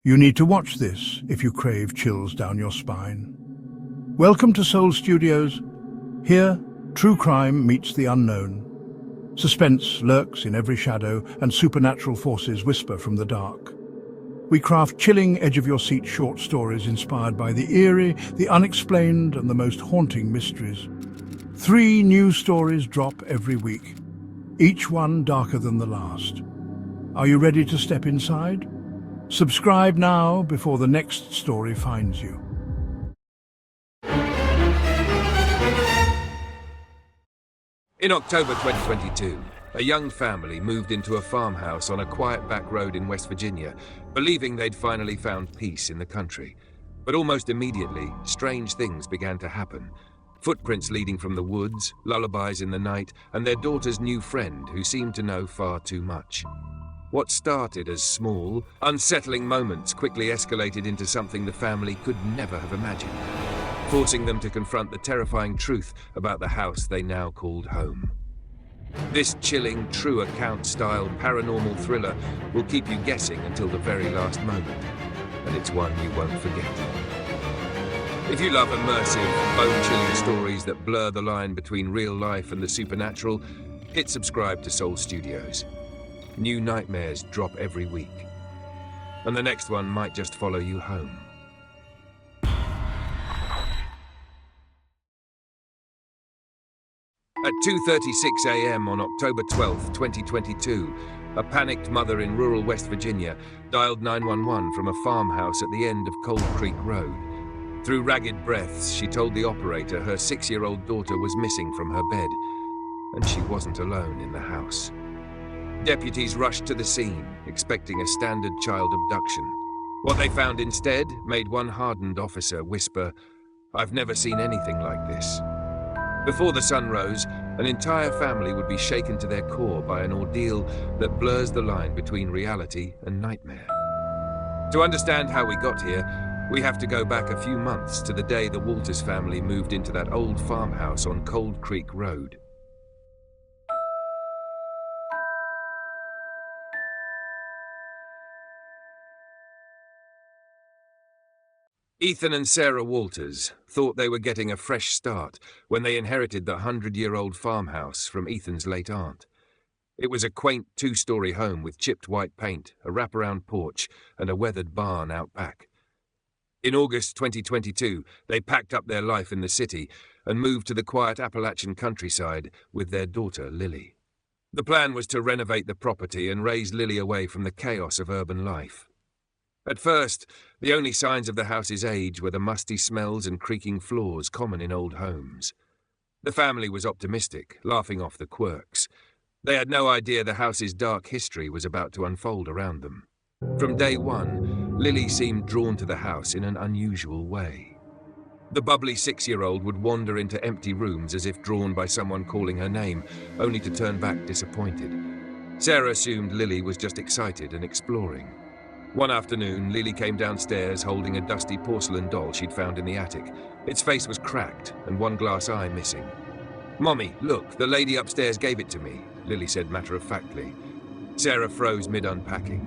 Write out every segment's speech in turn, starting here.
You need to watch this if you crave chills down your spine. Welcome to Soul Studios. Here, true crime meets the unknown. Suspense lurks in every shadow, and supernatural forces whisper from the dark. We craft chilling, edge-of-your-seat short stories inspired by the eerie, the unexplained, and the most haunting mysteries. 3 new stories drop every week, each one darker than the last. Are you ready to step inside? Subscribe now before the next story finds you. In October 2022, a young family moved into a farmhouse on a quiet back road in West Virginia, believing they'd finally found peace in the country. But almost immediately, strange things began to happen. Footprints leading from the woods, lullabies in the night, and their daughter's new friend who seemed to know far too much. What started as small, unsettling moments quickly escalated into something the family could never have imagined, forcing them to confront the terrifying truth about the house they now called home. This chilling, true account-style paranormal thriller will keep you guessing until the very last moment, and it's one you won't forget. If you love immersive, bone-chilling stories that blur the line between real life and the supernatural, hit subscribe to Soul Studios. New nightmares drop every week, and the next one might just follow you home. At 2:36 a.m. on October 12, 2022, a panicked mother in rural West Virginia dialed 911 from a farmhouse at the end of Cold Creek Road. Through ragged breaths, she told the operator her 6-year-old daughter was missing from her bed, and she wasn't alone in the house. Deputies rushed to the scene, expecting a standard child abduction. What they found instead made one hardened officer whisper, "I've never seen anything like this." Before the sun rose, an entire family would be shaken to their core by an ordeal that blurs the line between reality and nightmare. To understand how we got here, we have to go back a few months to the day the Walters family moved into that old farmhouse on Cold Creek Road. Ethan and Sarah Walters thought they were getting a fresh start when they inherited the 100-year-old farmhouse from Ethan's late aunt. It was a quaint 2-story home with chipped white paint, a wraparound porch, and a weathered barn out back. In August 2022, they packed up their life in the city and moved to the quiet Appalachian countryside with their daughter, Lily. The plan was to renovate the property and raise Lily away from the chaos of urban life. At first, the only signs of the house's age were the musty smells and creaking floors common in old homes. The family was optimistic, laughing off the quirks. They had no idea the house's dark history was about to unfold around them. From day one, Lily seemed drawn to the house in an unusual way. The bubbly 6-year-old would wander into empty rooms as if drawn by someone calling her name, only to turn back disappointed. Sarah assumed Lily was just excited and exploring. One afternoon, Lily came downstairs holding a dusty porcelain doll she'd found in the attic. Its face was cracked and one glass eye missing. "Mommy, look, the lady upstairs gave it to me," Lily said matter-of-factly. Sarah froze mid-unpacking.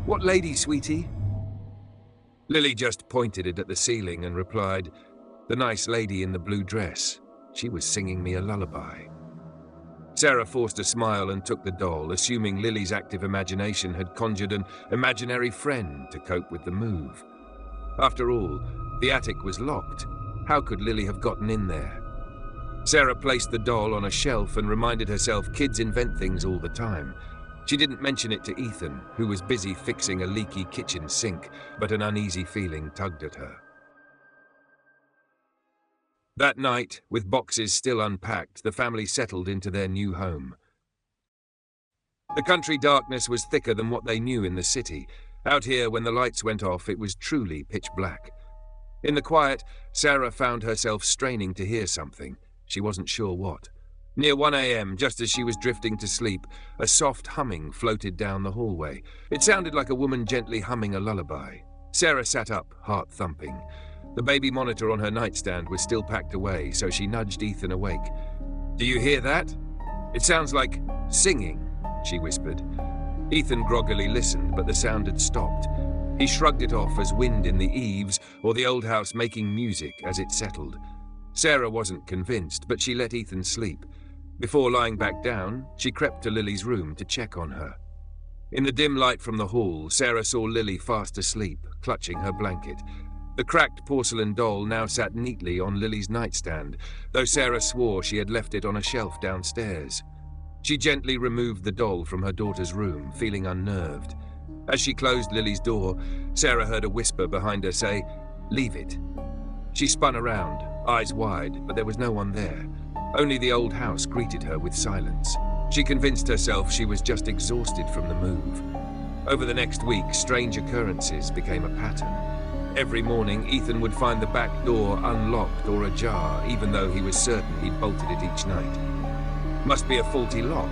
"What lady, sweetie?" Lily just pointed it at the ceiling and replied, "The nice lady in the blue dress. She was singing me a lullaby." Sarah forced a smile and took the doll, assuming Lily's active imagination had conjured an imaginary friend to cope with the move. After all, the attic was locked. How could Lily have gotten in there? Sarah placed the doll on a shelf and reminded herself kids invent things all the time. She didn't mention it to Ethan, who was busy fixing a leaky kitchen sink, but an uneasy feeling tugged at her. That night, with boxes still unpacked, the family settled into their new home. The country darkness was thicker than what they knew in the city. Out here, when the lights went off, it was truly pitch black. In the quiet, Sarah found herself straining to hear something. She wasn't sure what. Near 1 a.m., just as she was drifting to sleep, a soft humming floated down the hallway. It sounded like a woman gently humming a lullaby. Sarah sat up, heart thumping. The baby monitor on her nightstand was still packed away, so she nudged Ethan awake. "Do you hear that? It sounds like singing," she whispered. Ethan groggily listened, but the sound had stopped. He shrugged it off as wind in the eaves or the old house making music as it settled. Sarah wasn't convinced, but she let Ethan sleep. Before lying back down, she crept to Lily's room to check on her. In the dim light from the hall, Sarah saw Lily fast asleep, clutching her blanket. The cracked porcelain doll now sat neatly on Lily's nightstand, though Sarah swore she had left it on a shelf downstairs. She gently removed the doll from her daughter's room, feeling unnerved. As she closed Lily's door, Sarah heard a whisper behind her say, "Leave it." She spun around, eyes wide, but there was no one there. Only the old house greeted her with silence. She convinced herself she was just exhausted from the move. Over the next week, strange occurrences became a pattern. Every morning, Ethan would find the back door unlocked or ajar, even though he was certain he'd bolted it each night. "Must be a faulty lock,"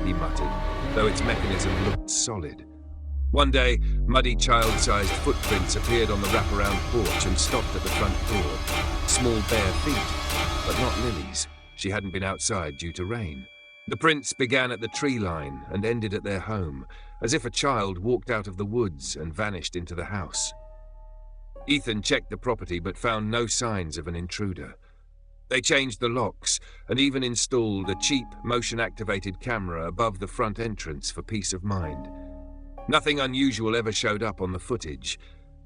he muttered, though its mechanism looked solid. One day, muddy child-sized footprints appeared on the wraparound porch and stopped at the front door. Small bare feet, but not Lily's. She hadn't been outside due to rain. The prints began at the tree line and ended at their home, as if a child walked out of the woods and vanished into the house. Ethan checked the property but found no signs of an intruder. They changed the locks and even installed a cheap motion-activated camera above the front entrance for peace of mind. Nothing unusual ever showed up on the footage,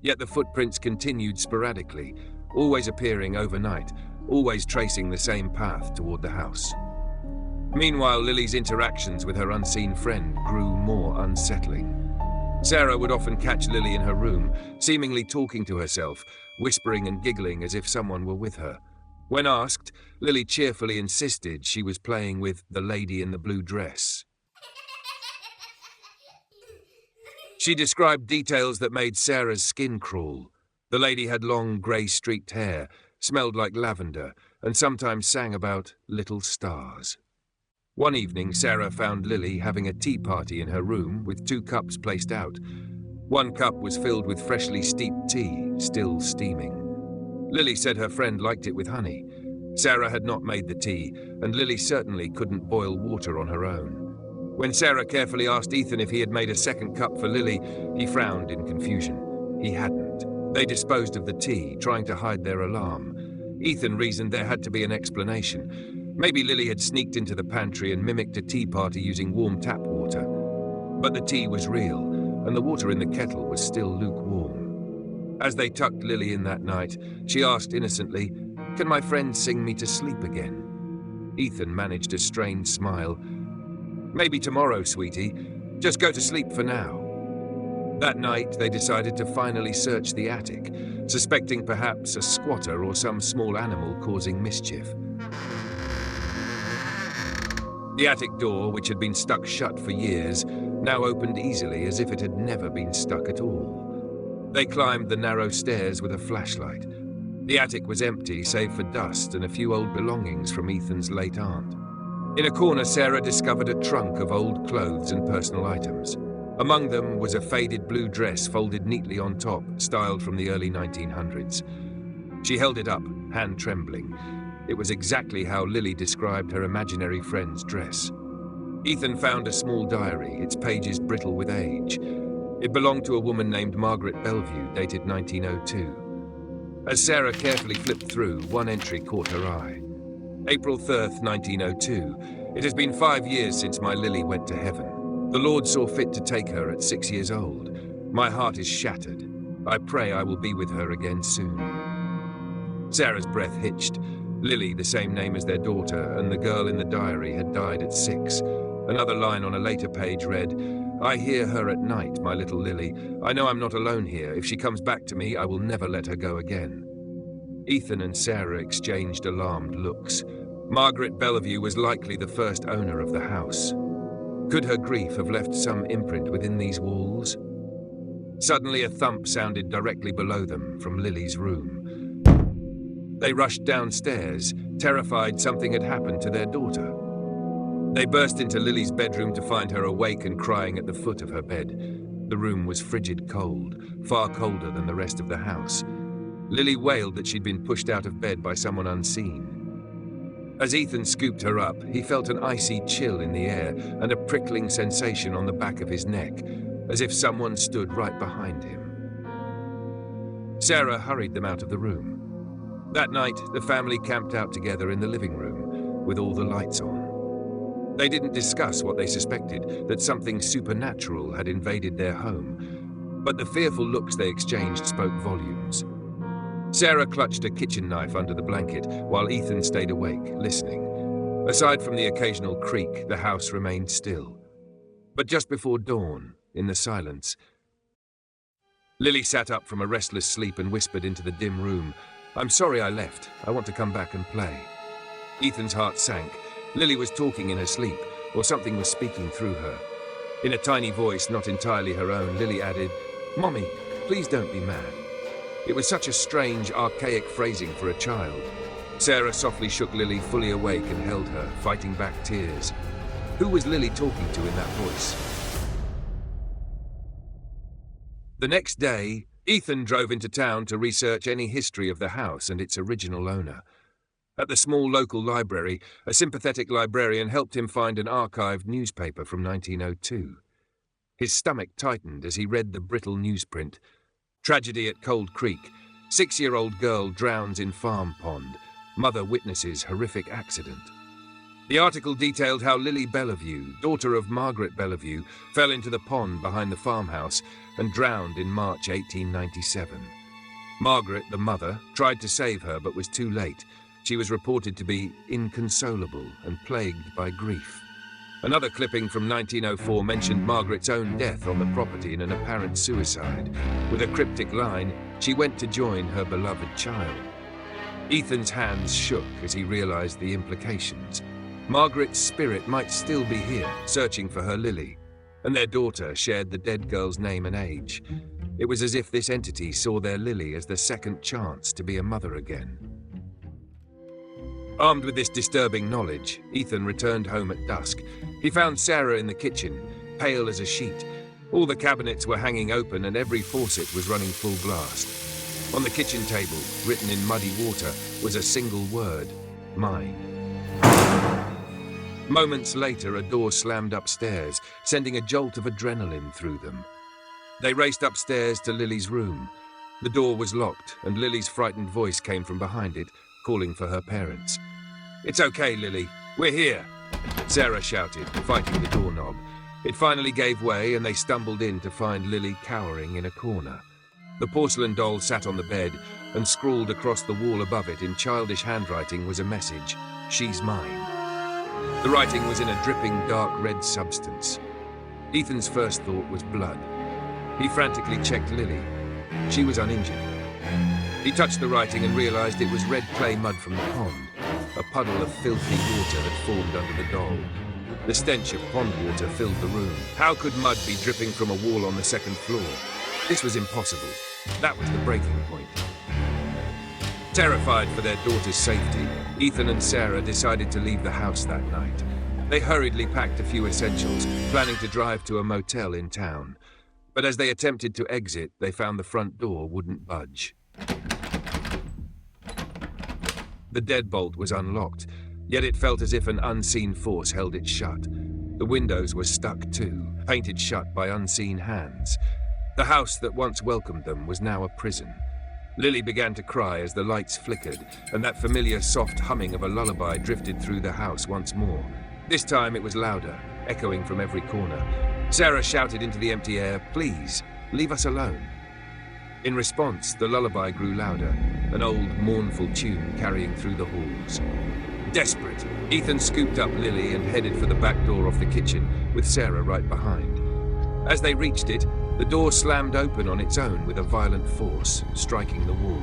yet the footprints continued sporadically, always appearing overnight, always tracing the same path toward the house. Meanwhile, Lily's interactions with her unseen friend grew more unsettling. Sarah would often catch Lily in her room, seemingly talking to herself, whispering and giggling as if someone were with her. When asked, Lily cheerfully insisted she was playing with the lady in the blue dress. She described details that made Sarah's skin crawl. The lady had long grey-streaked hair, smelled like lavender, and sometimes sang about little stars. One evening, Sarah found Lily having a tea party in her room with 2 cups placed out. One cup was filled with freshly steeped tea, still steaming. Lily said her friend liked it with honey. Sarah had not made the tea, and Lily certainly couldn't boil water on her own. When Sarah carefully asked Ethan if he had made a second cup for Lily, he frowned in confusion. He hadn't. They disposed of the tea, trying to hide their alarm. Ethan reasoned there had to be an explanation. Maybe Lily had sneaked into the pantry and mimicked a tea party using warm tap water. But the tea was real, and the water in the kettle was still lukewarm. As they tucked Lily in that night, she asked innocently, "Can my friend sing me to sleep again?" Ethan managed a strained smile. "Maybe tomorrow, sweetie. Just go to sleep for now." That night, they decided to finally search the attic, suspecting perhaps a squatter or some small animal causing mischief. The attic door, which had been stuck shut for years, now opened easily as if it had never been stuck at all. They climbed the narrow stairs with a flashlight. The attic was empty save for dust and a few old belongings from Ethan's late aunt. In a corner, Sarah discovered a trunk of old clothes and personal items. Among them was a faded blue dress folded neatly on top, styled from the early 1900s. She held it up, hand trembling. It was exactly how Lily described her imaginary friend's dress. Ethan found a small diary, its pages brittle with age. It belonged to a woman named Margaret Bellevue, dated 1902. As Sarah carefully flipped through, one entry caught her eye. April 3rd, 1902. It has been 5 years since my Lily went to heaven. The Lord saw fit to take her at 6 years old. My heart is shattered. I pray I will be with her again soon. Sarah's breath hitched. Lily, the same name as their daughter, and the girl in the diary had died at 6. Another line on a later page read, "I hear her at night, my little Lily. I know I'm not alone here. If she comes back to me, I will never let her go again." Ethan and Sarah exchanged alarmed looks. Margaret Bellevue was likely the first owner of the house. Could her grief have left some imprint within these walls? Suddenly a thump sounded directly below them from Lily's room. They rushed downstairs, terrified something had happened to their daughter. They burst into Lily's bedroom to find her awake and crying at the foot of her bed. The room was frigid cold, far colder than the rest of the house. Lily wailed that she'd been pushed out of bed by someone unseen. As Ethan scooped her up, he felt an icy chill in the air and a prickling sensation on the back of his neck, as if someone stood right behind him. Sarah hurried them out of the room. That night, the family camped out together in the living room, with all the lights on. They didn't discuss what they suspected, that something supernatural had invaded their home, but the fearful looks they exchanged spoke volumes. Sarah clutched a kitchen knife under the blanket, while Ethan stayed awake, listening. Aside from the occasional creak, the house remained still. But just before dawn, in the silence, Lily sat up from a restless sleep and whispered into the dim room, "I'm sorry I left. I want to come back and play." Ethan's heart sank. Lily was talking in her sleep, or something was speaking through her. In a tiny voice, not entirely her own, Lily added, "Mommy, please don't be mad." It was such a strange, archaic phrasing for a child. Sarah softly shook Lily fully awake and held her, fighting back tears. Who was Lily talking to in that voice? The next day, Ethan drove into town to research any history of the house and its original owner. At the small local library, a sympathetic librarian helped him find an archived newspaper from 1902. His stomach tightened as he read the brittle newsprint. Tragedy at Cold Creek. 6-year-old girl drowns in farm pond. Mother witnesses horrific accident. The article detailed how Lily Bellevue, daughter of Margaret Bellevue, fell into the pond behind the farmhouse and drowned in March 1897. Margaret, the mother, tried to save her but was too late. She was reported to be inconsolable and plagued by grief. Another clipping from 1904 mentioned Margaret's own death on the property in an apparent suicide. With a cryptic line, she went to join her beloved child. Ethan's hands shook as he realized the implications. Margaret's spirit might still be here, searching for her Lily, and their daughter shared the dead girl's name and age. It was as if this entity saw their Lily as the second chance to be a mother again. Armed with this disturbing knowledge, Ethan returned home at dusk. He found Sarah in the kitchen, pale as a sheet. All the cabinets were hanging open and every faucet was running full blast. On the kitchen table, written in muddy water, was a single word, "Mine." Moments later, a door slammed upstairs, sending a jolt of adrenaline through them. They raced upstairs to Lily's room. The door was locked, and Lily's frightened voice came from behind it, calling for her parents. "It's okay, Lily. We're here," Sarah shouted, fighting the doorknob. It finally gave way, and they stumbled in to find Lily cowering in a corner. The porcelain doll sat on the bed, and scrawled across the wall above it in childish handwriting was a message, "She's mine." The writing was in a dripping dark red substance. Ethan's first thought was blood. He frantically checked Lily. She was uninjured. He touched the writing and realized it was red clay mud from the pond. A puddle of filthy water had formed under the doll. The stench of pond water filled the room. How could mud be dripping from a wall on the second floor? This was impossible. That was the breaking point. Terrified for their daughter's safety, Ethan and Sarah decided to leave the house that night. They hurriedly packed a few essentials, planning to drive to a motel in town. But as they attempted to exit, they found the front door wouldn't budge. The deadbolt was unlocked, yet it felt as if an unseen force held it shut. The windows were stuck too, painted shut by unseen hands. The house that once welcomed them was now a prison. Lily began to cry as the lights flickered, and that familiar soft humming of a lullaby drifted through the house once more. This time it was louder, echoing from every corner. Sarah shouted into the empty air, "Please, leave us alone." In response, the lullaby grew louder, an old, mournful tune carrying through the halls. Desperate, Ethan scooped up Lily and headed for the back door off the kitchen, with Sarah right behind. As they reached it, the door slammed open on its own with a violent force, striking the wall.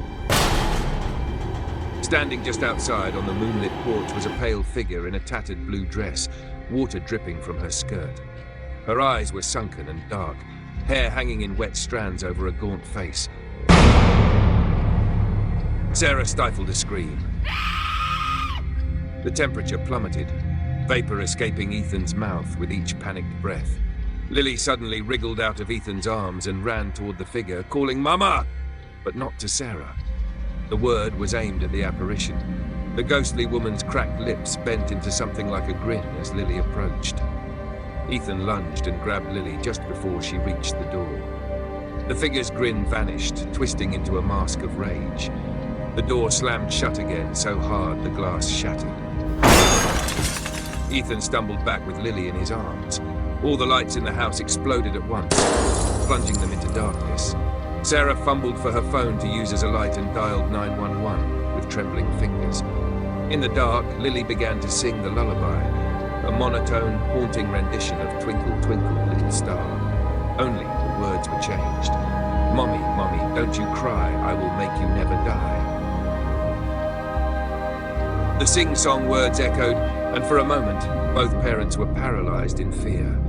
Standing just outside on the moonlit porch was a pale figure in a tattered blue dress, water dripping from her skirt. Her eyes were sunken and dark, hair hanging in wet strands over a gaunt face. Sarah stifled a scream. The temperature plummeted, vapor escaping Ethan's mouth with each panicked breath. Lily suddenly wriggled out of Ethan's arms and ran toward the figure, calling "Mama!" but not to Sarah. The word was aimed at the apparition. The ghostly woman's cracked lips bent into something like a grin as Lily approached. Ethan lunged and grabbed Lily just before she reached the door. The figure's grin vanished, twisting into a mask of rage. The door slammed shut again, so hard the glass shattered. Ethan stumbled back with Lily in his arms. All the lights in the house exploded at once, plunging them into darkness. Sarah fumbled for her phone to use as a light and dialed 911 with trembling fingers. In the dark, Lily began to sing the lullaby, a monotone, haunting rendition of Twinkle, Twinkle, Little Star. Only the words were changed. Mommy, Mommy, don't you cry, I will make you never die. The sing-song words echoed, and for a moment, both parents were paralyzed in fear.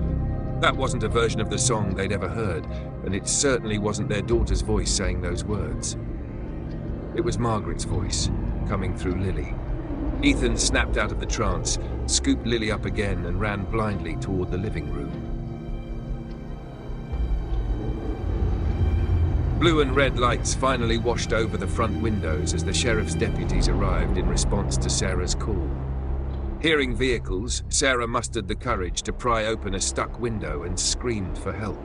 That wasn't a version of the song they'd ever heard, and it certainly wasn't their daughter's voice saying those words. It was Margaret's voice, coming through Lily. Ethan snapped out of the trance, scooped Lily up again, and ran blindly toward the living room. Blue and red lights finally washed over the front windows as the sheriff's deputies arrived in response to Sarah's call. Hearing vehicles, Sarah mustered the courage to pry open a stuck window and screamed for help.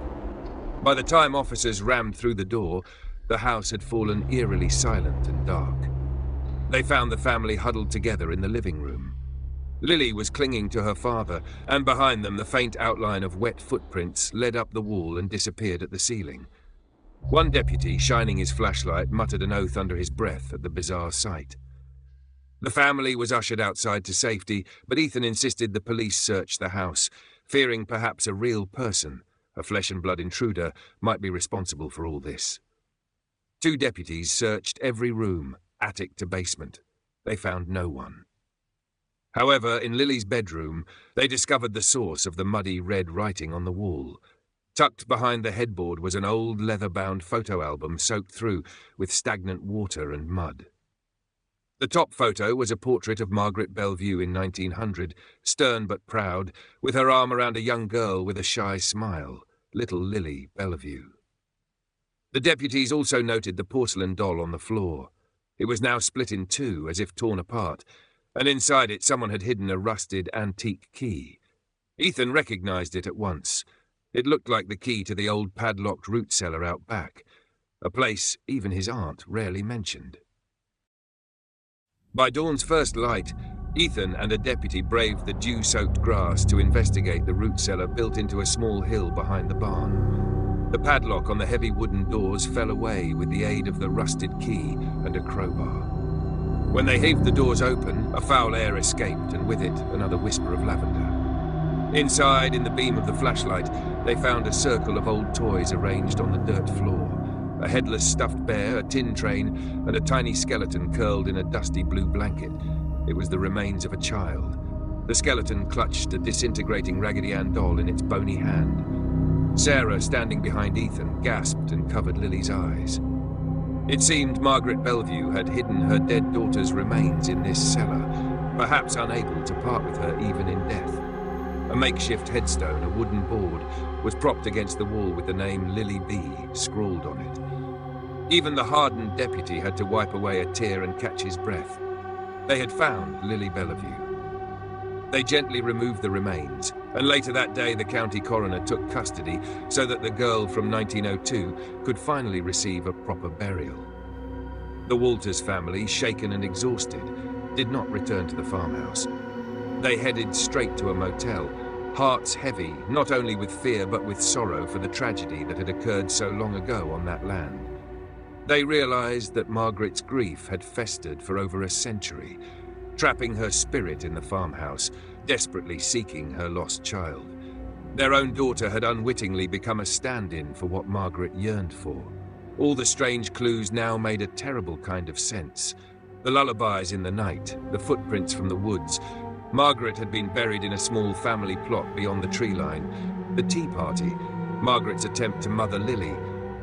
By the time officers rammed through the door, the house had fallen eerily silent and dark. They found the family huddled together in the living room. Lily was clinging to her father, and behind them the faint outline of wet footprints led up the wall and disappeared at the ceiling. One deputy, shining his flashlight, muttered an oath under his breath at the bizarre sight. The family was ushered outside to safety, but Ethan insisted the police search the house, fearing perhaps a real person, a flesh-and-blood intruder, might be responsible for all this. 2 deputies searched every room, attic to basement. They found no one. However, in Lily's bedroom, they discovered the source of the muddy red writing on the wall. Tucked behind the headboard was an old leather-bound photo album soaked through with stagnant water and mud. The top photo was a portrait of Margaret Bellevue in 1900, stern but proud, with her arm around a young girl with a shy smile, little Lily Bellevue. The deputies also noted the porcelain doll on the floor. It was now split in 2, as if torn apart, and inside it someone had hidden a rusted antique key. Ethan recognized it at once. It looked like the key to the old padlocked root cellar out back, a place even his aunt rarely mentioned. By dawn's first light, Ethan and a deputy braved the dew-soaked grass to investigate the root cellar built into a small hill behind the barn. The padlock on the heavy wooden doors fell away with the aid of the rusted key and a crowbar. When they heaved the doors open, a foul air escaped, and with it another whisper of lavender. Inside, in the beam of the flashlight, they found a circle of old toys arranged on the dirt floor. A headless stuffed bear, a tin train, and a tiny skeleton curled in a dusty blue blanket. It was the remains of a child. The skeleton clutched a disintegrating Raggedy Ann doll in its bony hand. Sarah, standing behind Ethan, gasped and covered Lily's eyes. It seemed Margaret Bellevue had hidden her dead daughter's remains in this cellar, perhaps unable to part with her even in death. A makeshift headstone, a wooden board, was propped against the wall with the name Lily B scrawled on it. Even the hardened deputy had to wipe away a tear and catch his breath. They had found Lily Bellevue. They gently removed the remains, and later that day the county coroner took custody so that the girl from 1902 could finally receive a proper burial. The Walters family, shaken and exhausted, did not return to the farmhouse. They headed straight to a motel, hearts heavy, not only with fear but with sorrow for the tragedy that had occurred so long ago on that land. They realized that Margaret's grief had festered for over a century, trapping her spirit in the farmhouse, desperately seeking her lost child. Their own daughter had unwittingly become a stand-in for what Margaret yearned for. All the strange clues now made a terrible kind of sense. The lullabies in the night, the footprints from the woods. Margaret had been buried in a small family plot beyond the tree line. The tea party, Margaret's attempt to mother Lily,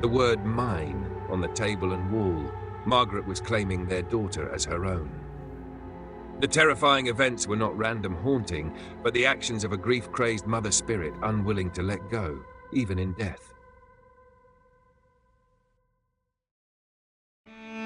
the word mine on the table and wall. Margaret was claiming their daughter as her own. The terrifying events were not random haunting, but the actions of a grief-crazed mother spirit unwilling to let go, even in death.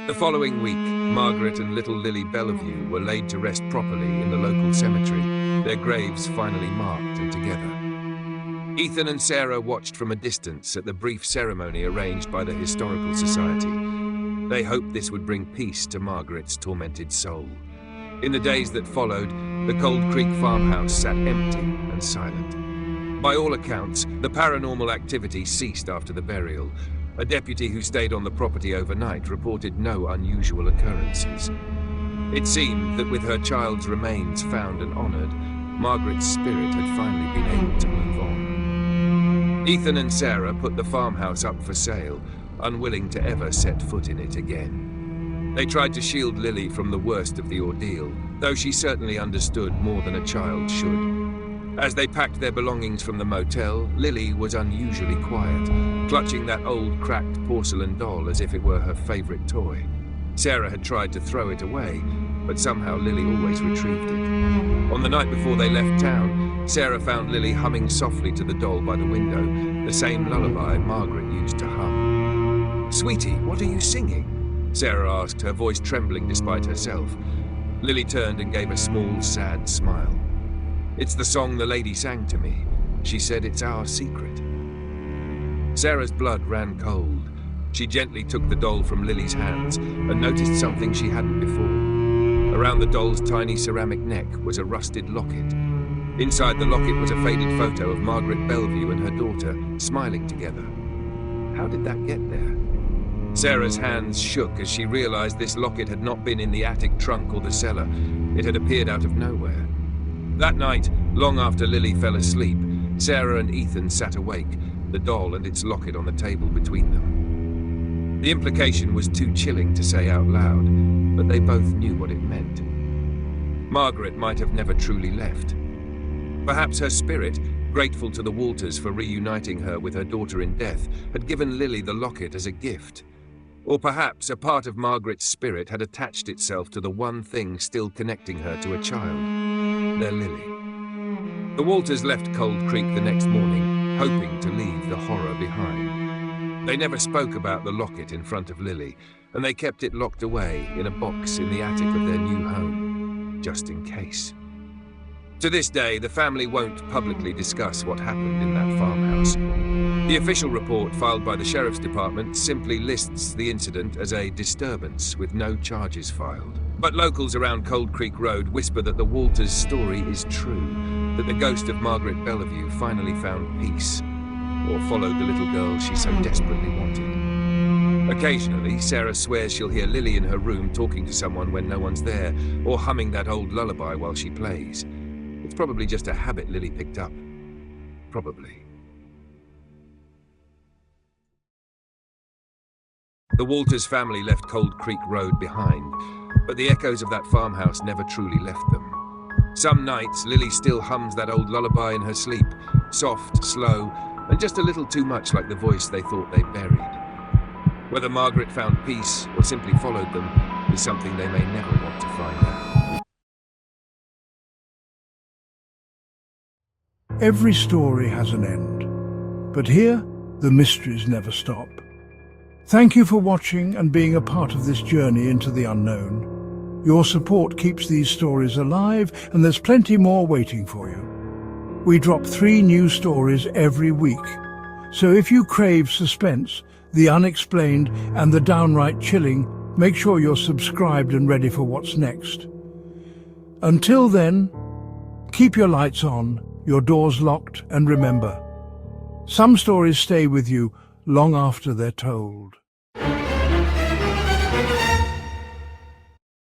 The following week, Margaret and little Lily Bellevue were laid to rest properly in the local cemetery, their graves finally marked and together. Ethan and Sarah watched from a distance at the brief ceremony arranged by the Historical Society. They hoped this would bring peace to Margaret's tormented soul. In the days that followed, the Cold Creek farmhouse sat empty and silent. By all accounts, the paranormal activity ceased after the burial. A deputy who stayed on the property overnight reported no unusual occurrences. It seemed that with her child's remains found and honoured, Margaret's spirit had finally been able to move on. Ethan and Sarah put the farmhouse up for sale, unwilling to ever set foot in it again. They tried to shield Lily from the worst of the ordeal, though she certainly understood more than a child should. As they packed their belongings from the motel, Lily was unusually quiet, clutching that old cracked porcelain doll as if it were her favourite toy. Sarah had tried to throw it away, but somehow Lily always retrieved it. On the night before they left town, Sarah found Lily humming softly to the doll by the window, the same lullaby Margaret used to hum. "Sweetie, what are you singing?" Sarah asked, her voice trembling despite herself. Lily turned and gave a small, sad smile. "It's the song the lady sang to me. She said it's our secret." Sarah's blood ran cold. She gently took the doll from Lily's hands and noticed something she hadn't before. Around the doll's tiny ceramic neck was a rusted locket. Inside the locket was a faded photo of Margaret Bellevue and her daughter, smiling together. How did that get there? Sarah's hands shook as she realized this locket had not been in the attic trunk or the cellar. It had appeared out of nowhere. That night, long after Lily fell asleep, Sarah and Ethan sat awake, the doll and its locket on the table between them. The implication was too chilling to say out loud, but they both knew what it meant. Margaret might have never truly left. Perhaps her spirit, grateful to the Walters for reuniting her with her daughter in death, had given Lily the locket as a gift. Or perhaps a part of Margaret's spirit had attached itself to the one thing still connecting her to a child, their Lily. The Walters left Cold Creek the next morning, hoping to leave the horror behind. They never spoke about the locket in front of Lily, and they kept it locked away in a box in the attic of their new home, just in case. To this day, the family won't publicly discuss what happened in that farmhouse. The official report filed by the Sheriff's Department simply lists the incident as a disturbance with no charges filed. But locals around Cold Creek Road whisper that the Walters' story is true, that the ghost of Margaret Bellevue finally found peace, or followed the little girl she so desperately wanted. Occasionally, Sarah swears she'll hear Lily in her room talking to someone when no one's there, or humming that old lullaby while she plays. It's probably just a habit Lily picked up. Probably. The Walters family left Cold Creek Road behind, but the echoes of that farmhouse never truly left them. Some nights, Lily still hums that old lullaby in her sleep, soft, slow, and just a little too much like the voice they thought they buried. Whether Margaret found peace or simply followed them is something they may never want to find out. Every story has an end, but here, the mysteries never stop. Thank you for watching and being a part of this journey into the unknown. Your support keeps these stories alive, and there's plenty more waiting for you. We drop 3 new stories every week, so if you crave suspense, the unexplained, and the downright chilling, make sure you're subscribed and ready for what's next. Until then, keep your lights on, your doors locked, and remember, some stories stay with you long after they're told.